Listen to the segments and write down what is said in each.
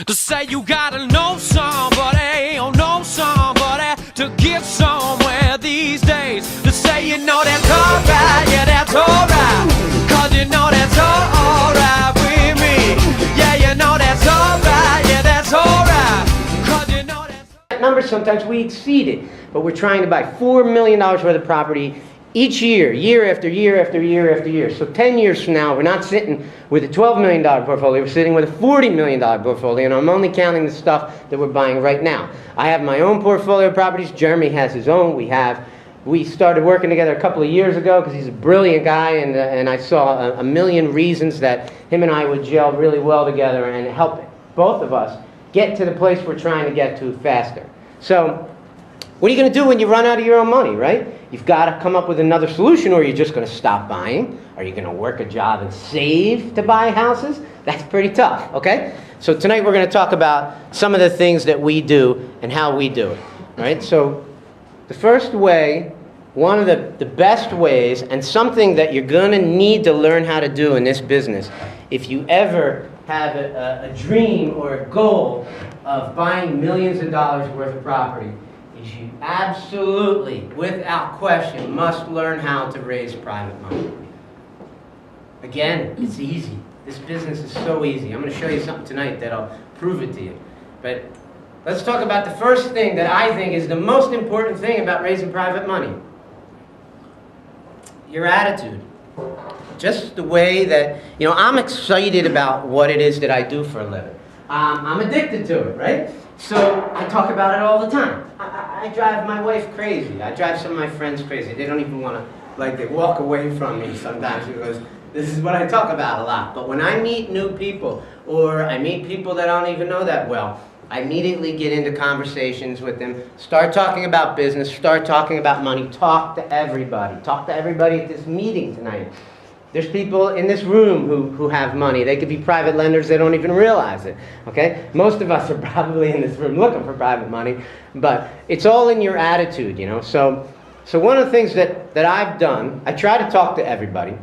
To say you gotta know somebody, oh know somebody to get somewhere these days. To say you know that's alright, yeah that's alright, cause you know that's alright with me. Yeah you know that's alright, yeah that's alright, cause you know that's That number sometimes we exceed it, but we're trying to buy $4 million worth of property each year, year after year after year after year. So 10 years from now, we're not sitting with a $12 million portfolio, we're sitting with a $40 million portfolio, and I'm only counting the stuff that we're buying right now. I have my own portfolio of properties, Jeremy has his own. We started working together a couple of years ago because he's a brilliant guy, and I saw a million reasons that him and I would gel really well together and help both of us get to the place we're trying to get to faster. So, what are you going to do when you run out of your own money, right? You've got to come up with another solution, or you're just going to stop buying. Are you going to work a job and save to buy houses? That's pretty tough, okay? So tonight we're going to talk about some of the things that we do and how we do it, right? So the first way, one of the best ways, and something that you're going to need to learn how to do in this business, if you ever have a dream or a goal of buying millions of dollars worth of property, you absolutely, without question, must learn how to raise private money. Again, it's easy. This business is so easy. I'm going to show you something tonight that'll prove it to you. But let's talk about the first thing that I think is the most important thing about raising private money. Your attitude. Just the way that, I'm excited about what it is that I do for a living. I'm addicted to it, right? So I talk about it all the time. I drive my wife crazy. I drive some of my friends crazy. They don't even want to, they walk away from me sometimes because this is what I talk about a lot. But when I meet new people, or I meet people that I don't even know that well, I immediately get into conversations with them, start talking about business, start talking about money, talk to everybody. Talk to everybody at this meeting tonight. There's people in this room who have money. They could be private lenders, they don't even realize it, okay? Most of us are probably in this room looking for private money, but it's all in your attitude, So one of the things that I've done, I try to talk to everybody,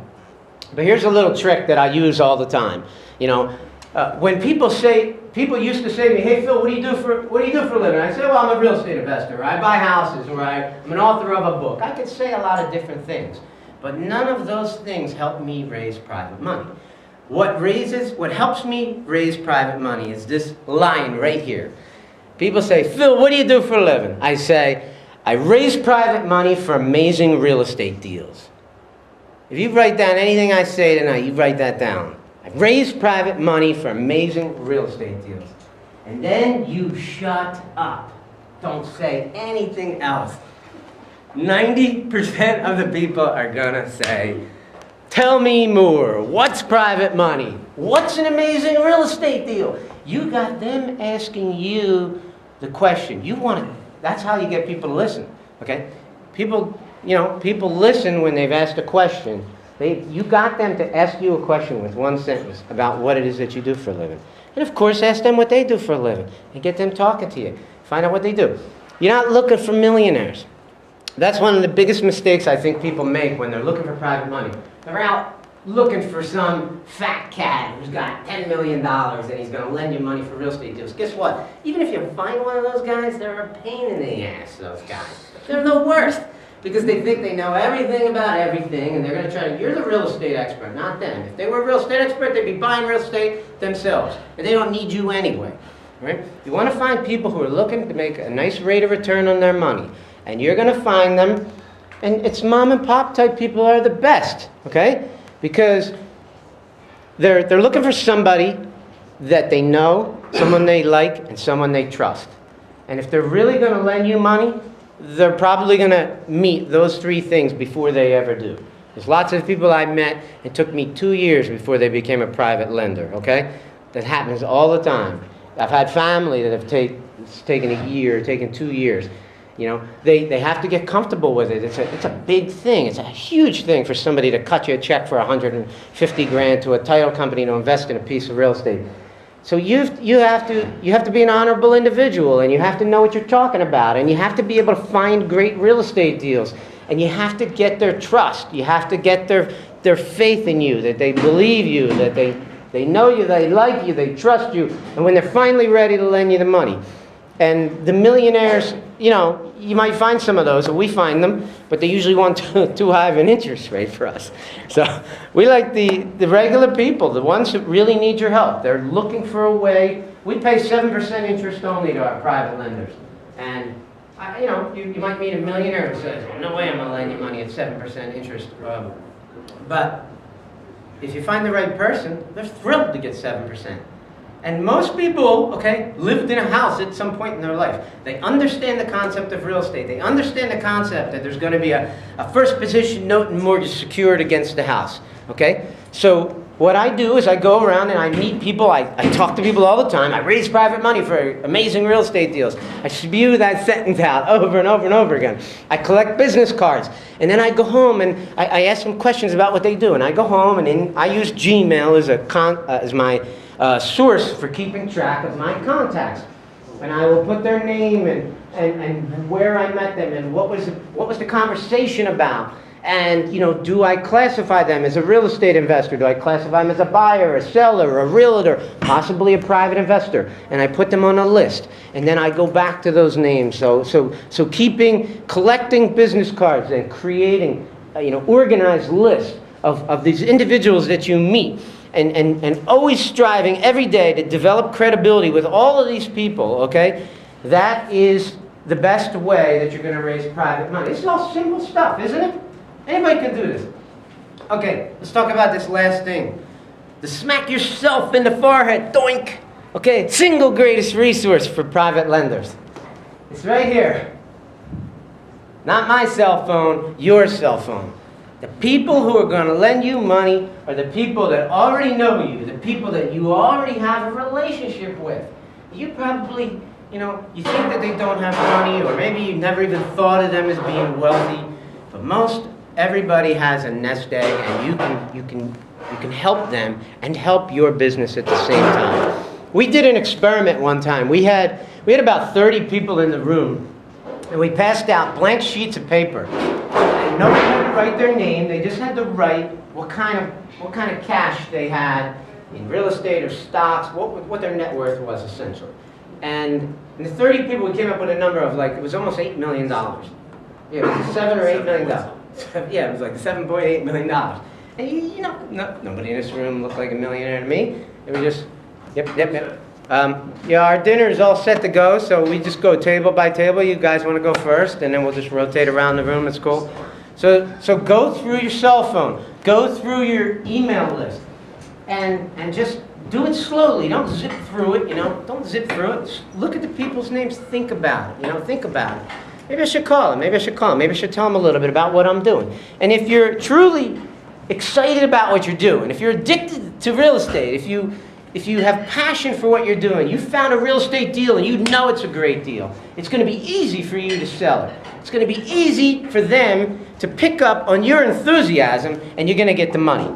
but here's a little trick that I use all the time. When people used to say to me, hey Phil, what do you do for a living? I say, well, I'm a real estate investor, or I buy houses, or I'm an author of a book. I could say a lot of different things. But none of those things help me raise private money. What helps me raise private money is this line right here. People say, Phil, what do you do for a living? I say, I raise private money for amazing real estate deals. If you write down anything I say tonight, you write that down. I raise private money for amazing real estate deals. And then you shut up. Don't say anything else. 90% of the people are gonna say, tell me more. What's private money? What's an amazing real estate deal? You got them asking you the question. That's how you get people to listen, okay? People listen when they've asked a question. You got them to ask you a question with one sentence about what it is that you do for a living. And of course, ask them what they do for a living and get them talking to you. Find out what they do. You're not looking for millionaires. That's one of the biggest mistakes I think people make when they're looking for private money. They're out looking for some fat cat who's got $10 million and he's going to lend you money for real estate deals. Guess what? Even if you find one of those guys, they're a pain in the ass, those guys. They're the worst because they think they know everything about everything, and they're going to try to, you're the real estate expert, not them. If they were a real estate expert, they'd be buying real estate themselves, and they don't need you anyway. Right? You want to find people who are looking to make a nice rate of return on their money. And you're going to find them, and it's mom and pop type people are the best, okay? Because they're looking for somebody that they know, someone they like, and someone they trust. And if they're really going to lend you money, they're probably going to meet those three things before they ever do. There's lots of people I met, it took me 2 years before they became a private lender, okay? That happens all the time. I've had family that have taken a year, taken 2 years. They have to get comfortable with it. It's a big thing. It's a huge thing for somebody to cut you a check for $150,000 to a title company to invest in a piece of real estate. So you have to be an honorable individual, and you have to know what you're talking about, and you have to be able to find great real estate deals, and you have to get their trust. You have to get their faith in you, that they believe you, that they They know you, they like you, they trust you, and when they're finally ready to lend you the money. And the millionaires, you know, you might find some of those, or we find them, but they usually want too high of an interest rate for us. So we like the regular people, the ones that really need your help. They're looking for a way. We pay 7% interest only to our private lenders. And, you know, you might meet a millionaire who says, no way I'm going to lend you money at 7% interest. But if you find the right person, they're thrilled to get 7%. And most people, okay, lived in a house at some point in their life. They understand the concept of real estate. They understand the concept that there's going to be a first position note and mortgage secured against the house, okay? So what I do is I go around and I meet people. I talk to people all the time. I raise private money for amazing real estate deals. I spew that sentence out over and over and over again. I collect business cards. And then I go home and I ask them questions about what they do. And I go home and then I use Gmail as my source for keeping track of my contacts. And I will put their name and where I met them and what was the conversation about. And, you know, do I classify them as a real estate investor? Do I classify them as a buyer, a seller, a realtor, possibly a private investor? And I put them on a list. And then I go back to those names. So collecting business cards and creating, organized lists of these individuals that you meet. And always striving every day to develop credibility with all of these people, okay? That is the best way that you're going to raise private money. It's all simple stuff, isn't it? Anybody can do this. Okay, let's talk about this last thing. The smack yourself in the forehead, doink. Okay, single greatest resource for private lenders. It's right here. Not my cell phone, your cell phone. The people who are going to lend you money are the people that already know you, the people that you already have a relationship with. You probably, you think that they don't have money, or maybe you never even thought of them as being wealthy, but most everybody has a nest egg, and you can help them and help your business at the same time. We did an experiment one time. We had about 30 people in the room, and we passed out blank sheets of paper. And nobody had to write their name. They just had to write what kind of cash they had in real estate or stocks, what their net worth was essentially. And the 30 people, we came up with a number of it was almost $8 million. Yeah, it was $7 or $8 million. Yeah, it was like $7.8 million. And nobody in this room looked like a millionaire to me. It was just, yep. Our dinner is all set to go, so we just go table by table. You guys want to go first, and then we'll just rotate around the room. It's cool. So go through your cell phone, go through your email list, and just do it slowly. Don't zip through it. Don't zip through it. Just look at the people's names. Think about it. Think about it. Maybe I should call him. Maybe I should tell him a little bit about what I'm doing. And if you're truly excited about what you're doing, if you're addicted to real estate, if you have passion for what you're doing, you found a real estate deal and you know it's a great deal, it's going to be easy for you to sell it. It's going to be easy for them to pick up on your enthusiasm, and you're going to get the money.